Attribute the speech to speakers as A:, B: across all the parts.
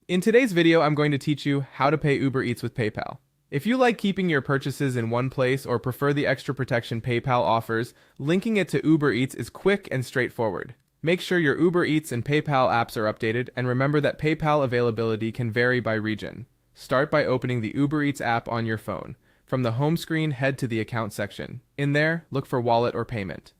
A: In today's video, I'm going to teach you how to pay Uber Eats with PayPal. If you like keeping your purchases in one place or prefer the extra protection PayPal offers, linking it to Uber Eats is quick and straightforward. Make sure your Uber Eats and PayPal apps are updated, and remember that PayPal availability can vary by region. Start by opening the Uber Eats app on your phone. From the home screen, head to the account section. In there, look for wallet or payment.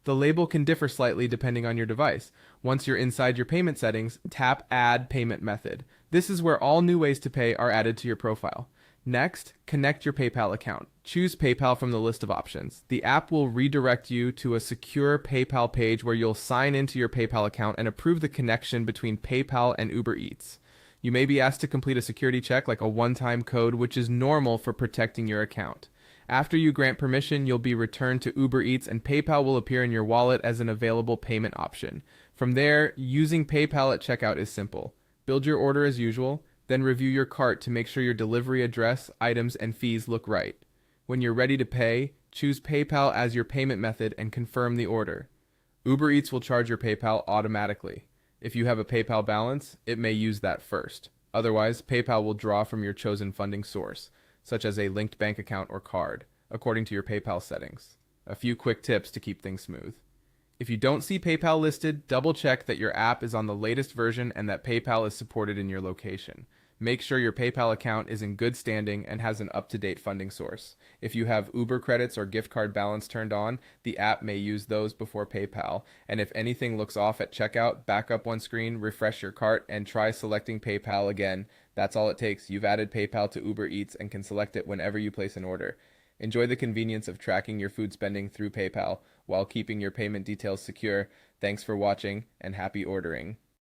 A: The label can differ slightly depending on your device. Once you're inside your payment settings, tap Add Payment Method. This is where all new ways to pay are added to your profile. Next, connect your PayPal account. Choose PayPal from the list of options. The app will redirect you to a secure PayPal page where you'll sign into your PayPal account and approve the connection between PayPal and Uber Eats. You may be asked to complete a security check like a one-time code, which is normal for protecting your account. After you grant permission, you'll be returned to Uber Eats and PayPal will appear in your wallet as an available payment option. From there, using PayPal at checkout is simple. Build your order as usual, then review your cart to make sure your delivery address, items, and fees look right. When you're ready to pay, choose PayPal as your payment method and confirm the order. Uber Eats will charge your PayPal automatically. If you have a PayPal balance, it may use that first. Otherwise, PayPal will draw from your chosen funding source, such as a linked bank account or card, according to your PayPal settings. A few quick tips to keep things smooth. If you don't see PayPal listed, double check that your app is on the latest version and that PayPal is supported in your location. Make sure your PayPal account is in good standing and has an up-to-date funding source. If you have Uber credits or gift card balance turned on, the app may use those before PayPal. And if anything looks off at checkout, back up one screen, refresh your cart, and try selecting PayPal again. That's all it takes. You've added PayPal to Uber Eats and can select it whenever you place an order. Enjoy the convenience of tracking your food spending through PayPal while keeping your payment details secure. Thanks for watching and happy ordering.